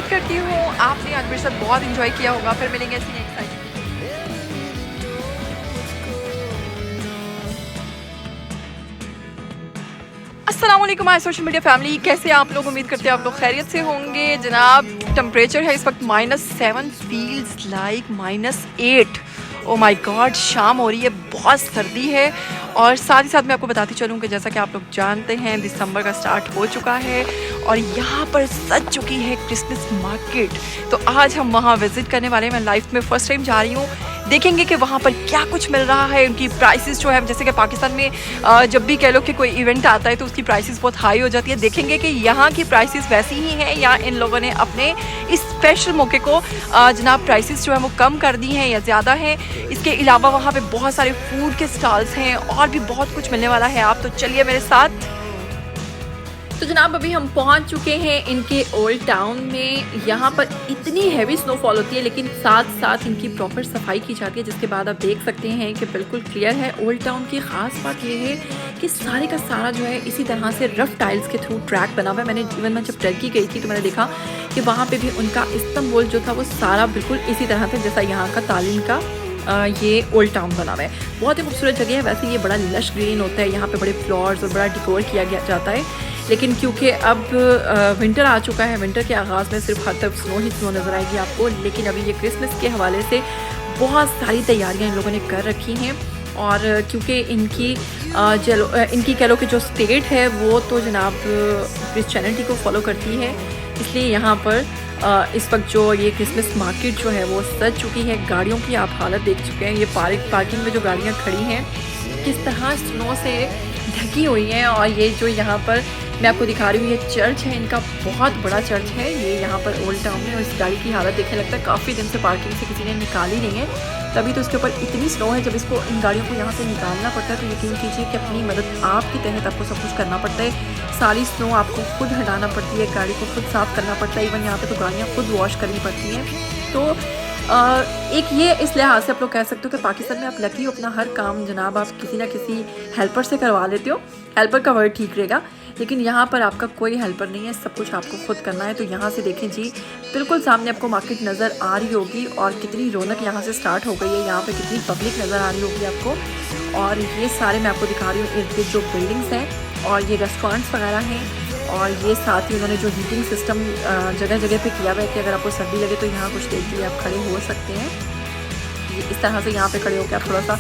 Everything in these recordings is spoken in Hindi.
करती हूँ आपने आज मेरे साथ बहुत इंजॉय किया होगा। फिर मिलेंगे ऐसी नेक्स्ट टाइम। अस्सलाम वालेकुम माय सोशल मीडिया फैमिली, कैसे आप लोग? उम्मीद करते हैं आप लोग खैरियत से होंगे। जनाब टेम्परेचर है इस वक्त -7, feels like -8। Oh my God, शाम हो रही है, बहुत सर्दी है। और साथ ही साथ मैं आपको बताती चलूँ कि जैसा कि आप लोग जानते हैं दिसंबर का स्टार्ट हो चुका है और यहाँ पर सज चुकी है क्रिसमस मार्केट। तो आज हम वहाँ विज़िट करने वाले हैं। मैं लाइफ में फ़र्स्ट टाइम जा रही हूँ। देखेंगे कि वहाँ पर क्या कुछ मिल रहा है, उनकी प्राइसेस जो है, जैसे कि पाकिस्तान में जब भी कह लो कि कोई इवेंट आता है तो उसकी प्राइसेस बहुत हाई हो जाती है। देखेंगे कि यहाँ की प्राइसेस वैसी ही हैं या इन लोगों ने अपने इस स्पेशल मौके को जनाब प्राइसेस जो है वो कम कर दी हैं या ज़्यादा हैं। इसके अलावा वहाँ पे बहुत सारे फूड के स्टॉल्स हैं और भी बहुत कुछ मिलने वाला है। आप तो चलिए मेरे साथ। तो जनाब अभी हम पहुंच चुके हैं इनके ओल्ड टाउन में। यहाँ पर इतनी हैवी स्नोफॉल होती है लेकिन साथ साथ इनकी प्रॉपर सफाई की जाती है, जिसके बाद आप देख सकते हैं कि बिल्कुल क्लियर है। ओल्ड टाउन की ख़ास बात यह है कि सारे का सारा जो है इसी तरह से रफ टाइल्स के थ्रू ट्रैक बना हुआ है। मैं जब टर्की गई थी तो मैंने देखा कि वहाँ पर भी उनका इस्तांबुल जो था वो सारा बिल्कुल इसी तरह था जैसा यहाँ का तालीम का ये ओल्ड टाउन बना हुआ है। बहुत ही खूबसूरत जगह है। वैसे ये बड़ा लश ग्रीन होता है, यहाँ पे बड़े फ्लावर्स और बड़ा डिकोर किया जाता है। लेकिन क्योंकि अब विंटर आ चुका है, विंटर के आगाज़ में सिर्फ हर तरफ स्नो ही स्नो नज़र आएगी आपको। लेकिन अभी ये क्रिसमस के हवाले से बहुत सारी तैयारियां इन लोगों ने कर रखी हैं। और क्योंकि इनकी कह लो कि जो स्टेट है वो तो जनाब क्रिश्चियनिटी को फॉलो करती है, इसलिए यहाँ पर इस वक्त जो ये क्रिसमस मार्केट जो है वो सज चुकी है। गाड़ियों की आप हालत देख चुके हैं। ये पार्किंग में जो गाड़ियाँ खड़ी हैं किस तरह स्नो से ढकी हुई हैं। और ये जो यहाँ पर मैं आपको दिखा रही हूँ, ये चर्च है, इनका बहुत बड़ा चर्च है ये यहाँ पर ओल्ड टाउन में। और इस गाड़ी की हालत देखने लगता है काफ़ी दिन से पार्किंग से किसी ने निकाली नहीं है, तभी तो इसके ऊपर इतनी स्नो है। जब इसको इन गाड़ियों को यहाँ से निकालना पड़ता है तो यकीन कीजिए कि अपनी मदद आपके तहत आपको सब कुछ करना पड़ता है। सारी स्नो आपको खुद हटाना पड़ती है, गाड़ी को खुद साफ़ करना पड़ता है। इवन यहाँ पे तो गाड़ियाँ खुद वॉश करनी पड़ती हैं। तो एक ये इस लिहाज से आप लोग कह सकते हो कि पाकिस्तान में आप लकी हो, अपना हर काम जनाब आप किसी ना किसी हेल्पर से करवा लेते हो। हेल्पर का वर्ड ठीक रहेगा, लेकिन यहाँ पर आपका कोई हेल्पर नहीं है, सब कुछ आपको खुद करना है। तो यहाँ से देखें जी, बिल्कुल सामने आपको मार्केट नज़र आ रही होगी और कितनी रौनक यहाँ से स्टार्ट हो गई है। यहाँ पे कितनी पब्लिक नज़र आ रही होगी आपको। और ये सारे मैं आपको दिखा रही हूँ इर्द गिर्द जो बिल्डिंग्स हैं और ये रेस्टोरेंट्स वगैरह हैं। और ये साथ ही उन्होंने जो हीटिंग सिस्टम जगह जगह पे किया हुआ है कि अगर आपको सर्दी लगे तो यहाँ कुछ देर के लिए आप खड़े हो सकते हैं। इस तरह से यहाँ पे खड़े होकर आप थोड़ा सा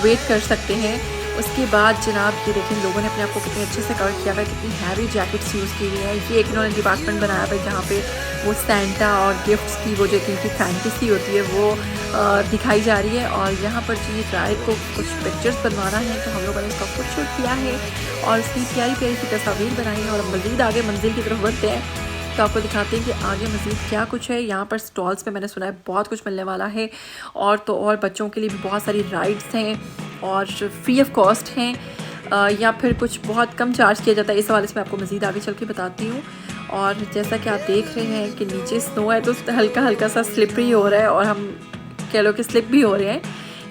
वेट कर सकते हैं। उसके बाद जनाब ये देखें लोगों ने अपने आप को कितने अच्छे से कवर किया हुआ है, कितनी हैवी जैकेट्स यूज़ की हुई है। ये एक इन्होंने डिपार्टमेंट बनाया हुआ है जहाँ पे वो सैंटा और गिफ्ट्स की वो जो इनकी फैंटेसी होती है वो दिखाई जा रही है। और यहाँ पर जी ड्राइव को कुछ पिक्चर्स बनवाना है तो हम लोगों ने इसका खुद शूट किया है और इसकी प्यारी प्यारी सी तस्वीर बनाई है। और मज़ीद आगे मंजिल की तरफ बढ़ते हैं तो आपको दिखाते हैं कि आगे मज़ीद क्या कुछ है। यहाँ पर स्टॉल्स पे मैंने सुना है बहुत कुछ मिलने वाला है। और तो और बच्चों के लिए भी बहुत सारी राइड्स हैं और फ्री ऑफ कॉस्ट हैं या फिर कुछ बहुत कम चार्ज किया जाता है। इस हवाले से मैं आपको मज़ीद आगे चल के बताती हूँ। और जैसा कि आप देख रहे हैं कि नीचे स्नो है तो हल्का हल्का सा स्लिपरी हो रहा है और हम कह लो कि स्लिप भी हो रहे हैं,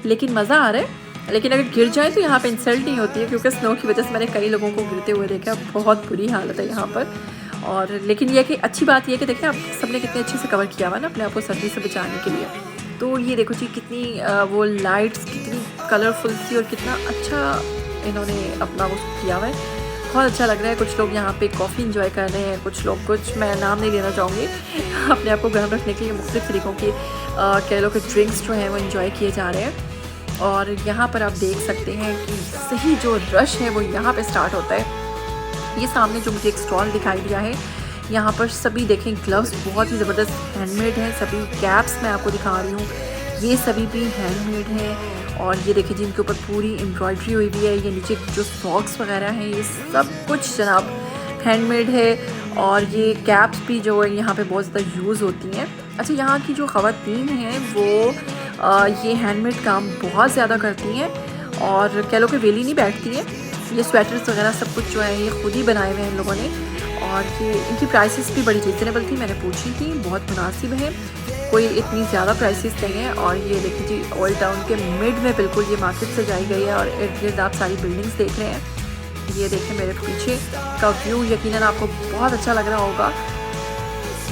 लेकिन मज़ा आ रहा है। लेकिन अगर गिर जाए तो यहाँ पे इंसल्ट नहीं होती है, क्योंकि स्नो की वजह से मैंने कई लोगों को गिरते हुए देखा, बहुत बुरी हालत है यहाँ पर। और लेकिन यह कि अच्छी बात यह कि देखिए आप सबने कितने अच्छे से कवर किया हुआ ना अपने आप को सर्दी से बचाने के लिए। तो ये देखो जी कितनी वो लाइट्स कितनी कलरफुल सी और कितना अच्छा इन्होंने अपना वो किया हुआ है, बहुत अच्छा लग रहा है। कुछ लोग यहाँ पे कॉफ़ी इंजॉय कर रहे हैं, कुछ मैं नाम नहीं लेना चाहूँगी अपने आप को गर्म रखने के लिए मुख्तलिफ तरीक़ों की कह लो कि ड्रिंक्स जो हैं वो इंजॉय किए जा रहे हैं। और यहाँ पर आप देख सकते हैं कि सही जो रश है वो यहाँ पे स्टार्ट होता है। ये सामने जो मुझे एक स्टॉल दिखाई दिया है, यहाँ पर सभी देखें ग्लव्स बहुत ही ज़बरदस्त हैंडमेड हैं। सभी कैप्स मैं आपको दिखा रही हूँ, ये सभी भी हैंडमेड हैं। और ये देखिए जिनके ऊपर पूरी एम्ब्रॉयडरी हुई हुई है। ये नीचे जो सॉक्स वगैरह हैं ये सब कुछ जनाब हैंडमेड है। और ये कैप्स भी जो है यहाँ पे बहुत ज़्यादा यूज़ होती हैं। अच्छा, यहाँ की जो ख़वातीन हैं वो ये हैंडमेड काम बहुत ज़्यादा करती हैं और कह लो कि वेली नहीं बैठती हैं। ये स्वेटर्स वगैरह सब कुछ जो है ये खुद ही बनाए हुए हैं इन लोगों ने। और ये इनकी प्राइसेस भी बड़ी रीज़नेबल थी, मैंने पूछी थी, बहुत मुनासिब है, कोई इतनी ज़्यादा प्राइसेस नहीं है। और ये देखिए जी ओल्ड टाउन के मिड में बिल्कुल ये मार्केट सजाई गई है और इर्द गिर्द आप सारी बिल्डिंग्स देख रहे हैं। ये देखें मेरे पीछे का व्यू, यकीनन आपको बहुत अच्छा लग रहा होगा।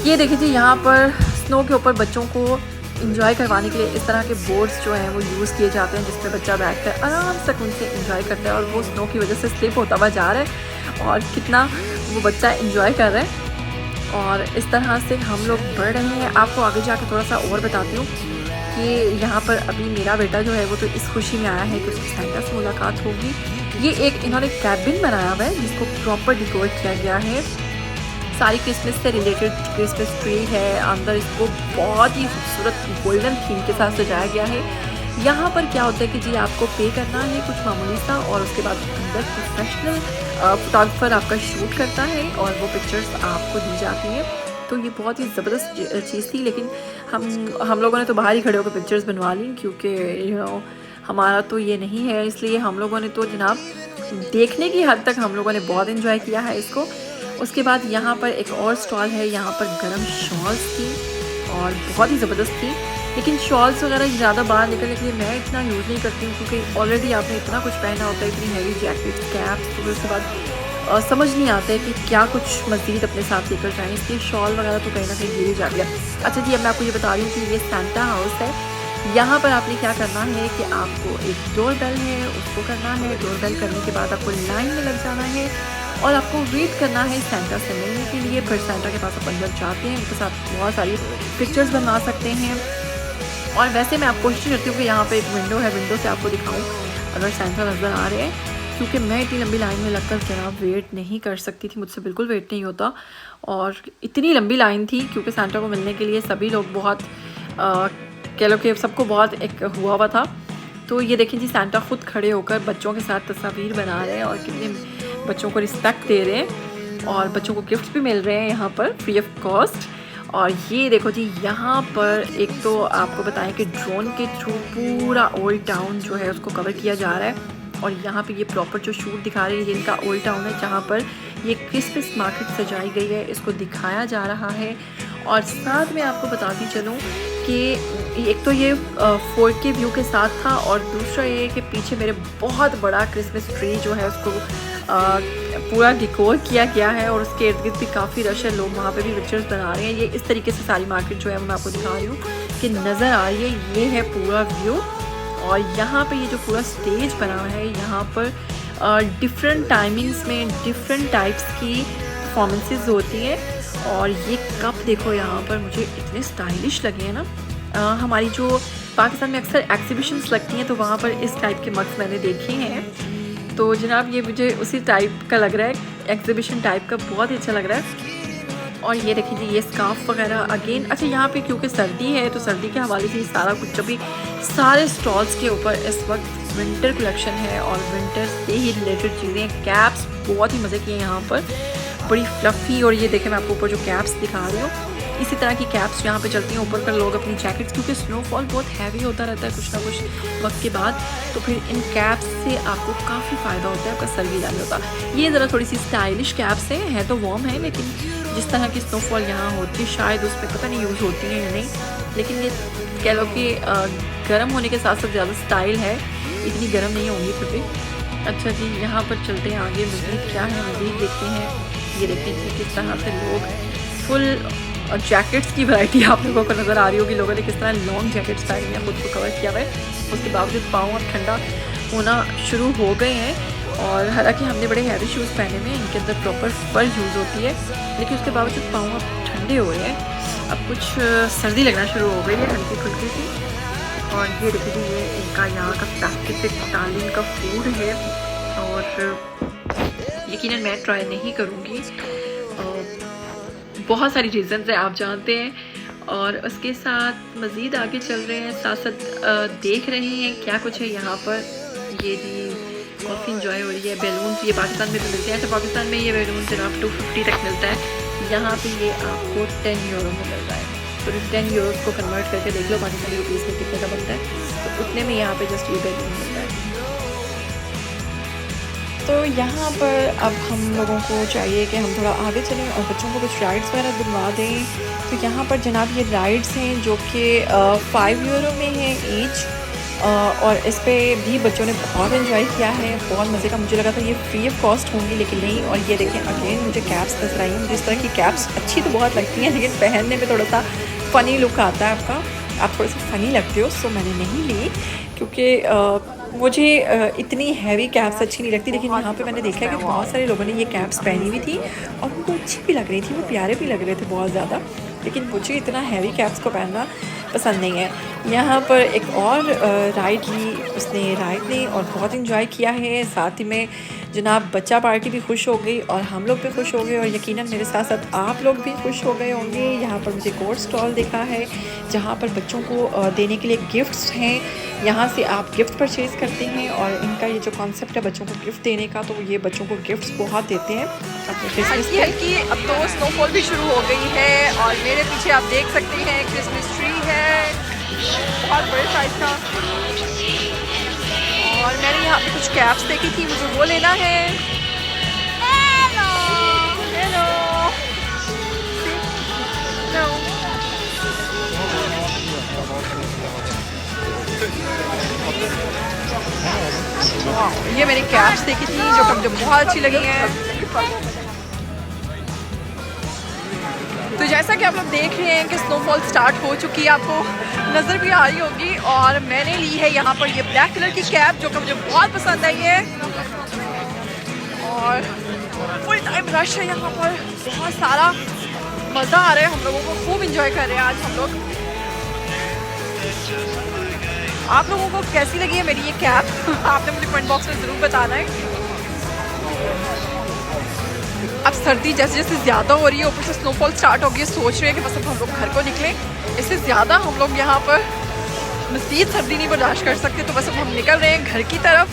ये देखिए जी, यहाँ पर स्नो के ऊपर बच्चों को इंजॉय करवाने के लिए इस तरह के बोर्ड्स जो हैं वो यूज़ किए जाते हैं, जिसमें बच्चा बैठकर आराम से उनसे इंजॉय करता है और वो स्नो की वजह से स्लिप होता हुआ जा रहा है और कितना वो बच्चा इंजॉय कर रहा है। और इस तरह से हम लोग बढ़ रहे हैं। आपको आगे जाके थोड़ा सा और बताती हूँ कि यहाँ पर अभी मेरा बेटा जो है वो तो इस खुशी में आया है कि उसकी सैंटा से मुलाकात होगी। ये एक इन्होंने कैबिन बनाया हुआ है जिसको प्रॉपर डिकोर किया गया है, सारी क्रिसमस से रिलेटेड क्रिसमस ट्री है, अंदर इसको बहुत ही खूबसूरत गोल्डन थीम के साथ सजाया गया है। यहाँ पर क्या होता है कि जी आपको पे करना है कुछ मामूली सा और उसके बाद अंदर प्रोफेशनल फोटोग्राफर आपका शूट करता है और वो पिक्चर्स आपको दी जाती हैं। तो ये बहुत ही ज़बरदस्त चीज़ थी, लेकिन हम लोगों ने तो बाहर ही खड़े होकर पिक्चर्स बनवा ली, क्योंकि हमारा तो ये नहीं है, इसलिए हम लोगों ने तो जनाब देखने की हद तक हम लोगों ने बहुत इन्जॉय किया है इसको। उसके बाद यहाँ पर एक और स्टॉल है, यहाँ पर गर्म शॉल्स थी और बहुत ही ज़बरदस्त थी, लेकिन शॉल्स वगैरह ज़्यादा बाहर निकलने के लिए मैं इतना यूज़ नहीं करती हूँ, क्योंकि ऑलरेडी आपने इतना कुछ पहना होता है, इतनी हैवी जैकेट कैप्स, तो उसके बाद समझ नहीं आता है कि क्या कुछ मज़ीद अपने साथ लेकर जाएँ, इसलिए शॉल वगैरह तो कहीं ना कहीं गिर ही जा गया। अच्छा जी, अब मैं आपको ये बता रही हूँ कि ये सैंटा हाउस है। यहाँ पर आपने क्या करना है कि आपको एक डोर बेल है उसको करना है, डोर बेल करने के बाद आपको लाइन में लग जाना है और आपको वेट करना है सैंटा से मिलने के लिए। फिर सैंटा के पास आप अंदर जाते हैं, उनके साथ बहुत सारी पिक्चर्स बनवा सकते हैं। और वैसे मैं आप कोशिश करती हूँ कि यहाँ पे एक विंडो है, विंडो से आपको दिखाऊँ अगर सैंटा नज़र आ रहे हैं, क्योंकि मैं इतनी लंबी लाइन में लगकर जनाब वेट नहीं कर सकती थी, मुझसे बिल्कुल वेट नहीं होता। और इतनी लंबी लाइन थी क्योंकि सैंटा को मिलने के लिए सभी लोग बहुत कह लो कि सबको बहुत एक हुआ था। तो ये देखें जी, सैंटा खुद खड़े होकर बच्चों के साथ तस्वीर बना रहे हैं और कितने बच्चों को रिस्पेक्ट दे रहे हैं और बच्चों को गिफ्ट्स भी मिल रहे हैं यहाँ पर फ्री ऑफ कॉस्ट। और ये देखो जी, यहाँ पर एक तो आपको बताएं कि ड्रोन के थ्रू पूरा ओल्ड टाउन जो है उसको कवर किया जा रहा है। और यहाँ पे ये प्रॉपर जो शूट दिखा रहे हैं ये इनका ओल्ड टाउन है, जहाँ पर ये क्रिसमस मार्केट सजाई गई है, इसको दिखाया जा रहा है। और साथ में आपको बताती चलूँ कि एक तो ये 4K व्यू के साथ था और दूसरा ये कि पीछे मेरे बहुत बड़ा क्रिसमस ट्री जो है उसको पूरा डिकोर किया गया है और उसके इर्द गिर्द भी काफ़ी रश है, लोग वहाँ पे भी पिक्चर्स बना रहे हैं। ये इस तरीके से सारी मार्केट जो है मैं आपको दिखा रही हूँ कि नज़र आ रही है, ये है पूरा व्यू। और यहाँ पे ये जो पूरा स्टेज बना है, यहाँ पर डिफरेंट टाइमिंग्स में डिफरेंट टाइप्स की परफॉर्मेंसेस होती हैं। और ये कप देखो, यहाँ पर मुझे इतने स्टाइलिश लगे हैं ना। हमारी जो पाकिस्तान में अक्सर एग्जीबिशंस लगती हैं तो वहाँ पर इस टाइप के मग्स मैंने देखे हैं, तो जनाब ये मुझे उसी टाइप का लग रहा है, एग्जीबिशन टाइप का, बहुत ही अच्छा लग रहा है। और ये देखिए जी, ये स्कार्फ वगैरह अगेन। अच्छा, यहाँ पे क्योंकि सर्दी है तो सर्दी के हवाले से सारा कुछ, जब भी सारे स्टॉल्स के ऊपर इस वक्त विंटर कलेक्शन है और विंटर से ही रिलेटेड चीज़ें, कैप्स बहुत ही मज़े की हैं यहाँ पर, बड़ी फ्लफ़ी। और ये देखें, मैं आपको ऊपर जो कैप्स दिखा रही हूँ, इसी तरह की कैप्स यहाँ पे चलती हैं। ऊपर कर लोग अपनी जैकेट्स, क्योंकि स्नोफॉल बहुत हैवी होता रहता है कुछ ना कुछ वक्त के बाद, तो फिर इन कैप्स से आपको काफ़ी फ़ायदा होता है, आपका सर गीला नहीं होता। ये ज़रा थोड़ी सी स्टाइलिश कैप्स है तो वार्म है, लेकिन जिस तरह की स्नोफॉल यहाँ होती है शायद उस पर पता नहीं यूज़ होती है या नहीं, लेकिन ये कह लो कि गर्म होने के साथ साथ ज़्यादा स्टाइल है, इतनी गर्म नहीं होंगी फिर भी। अच्छा जी, यहाँ पर चलते हैं आगे, मज़ीद क्या है मज़ीद देखते हैं। ये देखते हैं कि किस तरह से लोग फुल जैकेट्स की वैरायटी आप लोगों को नज़र आ रही होगी, लोगों ने किस तरह लॉन्ग जैकेट्स पहनी हैं, खुद को कवर किया हुआ है। उसके बावजूद पाँव अब ठंडा होना शुरू हो गए हैं और हालांकि हमने बड़े हैवी शूज़ पहने हुए हैं, इनके अंदर प्रॉपर फर यूज़ होती है, लेकिन उसके बावजूद पाँव अब ठंडे हो रहे हैं, अब कुछ सर्दी लगना शुरू हो गई है हल्की फुल्की सी। और ये देखिए, ये इनका यहाँ का पैसिफिक इटालियन का फूड है और यकीनन मैं ट्राई नहीं करूँगी, बहुत सारी रीज़न्स हैं आप जानते हैं। और उसके साथ मज़ीद आगे चल रहे हैं, साथ साथ देख रहे हैं क्या कुछ है यहाँ पर। ये जी काफ़ी इंजॉय हो रही है। बैलून ये पाकिस्तान में भी मिलते हैं, तो पाकिस्तान में ये बैलून सिर्फ 250 तक मिलता है, यहाँ पे ये आपको 10 यूरो में मिल रहा है। तो 10 यूरो को कन्वर्ट करके देख लो पाकिस्तानी रुपीज़ में कितने का बनता है, तो उतने में यहाँ पे जस्ट ये बैलून मिल रहा है। तो यहाँ पर अब हम लोगों को चाहिए कि हम थोड़ा आगे चलें और बच्चों को कुछ राइड्स वगैरह दिलवा दें। तो यहाँ पर जनाब ये राइड्स हैं जो कि 5 यूरो में हैं ईच, और इस पे भी बच्चों ने बहुत इन्जॉय किया है, बहुत मज़े का। मुझे लगा था ये फ्री ऑफ कॉस्ट होंगी, लेकिन नहीं। और ये देखें अगेन मुझे कैप्स नजर आई हैं। मुझे इस तरह की कैप्स अच्छी तो बहुत लगती हैं, लेकिन पहनने में थोड़ा सा फ़नी लुक आता है आपका, आप थोड़े से फ़नी लगते हो। सो मैंने नहीं ली क्योंकि मुझे इतनी हैवी कैप्स अच्छी नहीं लगती। लेकिन यहाँ पे मैंने देखा है कि बहुत सारे लोगों ने ये कैप्स पहनी हुई थी और उनको अच्छी भी लग रही थी, वो प्यारे भी लग रहे थे बहुत ज़्यादा। लेकिन मुझे इतना हैवी कैप्स को पहनना पसंद नहीं है। यहाँ पर एक और राइड ली उसने, राइड ने, और बहुत इन्जॉय किया है। साथ ही में जनाब बच्चा पार्टी भी खुश हो गई और हम लोग भी खुश हो गए, और यकीनन मेरे साथ साथ आप लोग भी खुश हो गए होंगे। यहाँ पर मुझे एक और स्टॉल देखा है जहाँ पर बच्चों को देने के लिए गिफ्ट्स हैं। यहाँ से आप गिफ्ट परचेज़ करते हैं, और इनका ये जो कॉन्सेप्ट है बच्चों को गिफ्ट देने का, तो ये बच्चों को गिफ्ट्स बहुत देते हैं अपने क्रिसमस पे। हल्की अब तो स्नोफॉल भी शुरू हो गई है, और मेरे पीछे आप देख सकते हैं क्रिसमस ट्री है बहुत बड़े साइज का। और मैंने यहाँ पे कुछ कैप्स देखी थी, मुझे वो लेना है। हेलो हेलो ये मैंने कैप्स देखी थी जो मुझे बहुत अच्छी लगी हैं। तो जैसा कि आप लोग देख रहे हैं कि स्नोफॉल स्टार्ट हो चुकी है, आपको नज़र भी आ रही होगी। और मैंने ली है यहाँ पर ये ब्लैक कलर की कैप जो कि मुझे बहुत पसंद आई है। और फुल टाइम रश है यहाँ पर, बहुत सारा मज़ा आ रहा है, हम लोगों को खूब इंजॉय कर रहे हैं आज हम लोग। आप लोगों को कैसी लगी है मेरी ये कैप आपने मुझे कमेंट बॉक्स में ज़रूर बताना है। अब सर्दी जैसे जैसे ज़्यादा हो रही है, ऊपर से स्नोफॉल स्टार्ट हो गई है, सोच रहे हैं कि बस अब हम लोग घर को निकलें। इससे ज़्यादा हम लोग यहाँ पर मज़ीद सर्दी नहीं बर्दाश्त कर सकते, तो बस अब हम निकल रहे हैं घर की तरफ।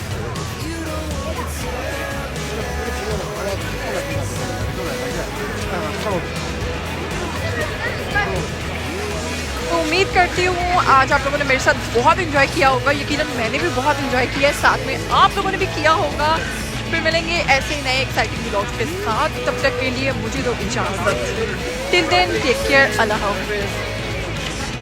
तो उम्मीद करती हूँ आज आप लोगों ने मेरे साथ बहुत इन्जॉय किया होगा। यकीनन मैंने भी बहुत इन्जॉय किया है, साथ में आप लोगों ने भी किया होगा। फिर मिलेंगे ऐसे ही नए एक्साइटिंग व्लॉग्स के साथ, तब तक के लिए मुझे दो इजाज़त। टिल देन टेक केयर, अल्लाह हाफ़िज़।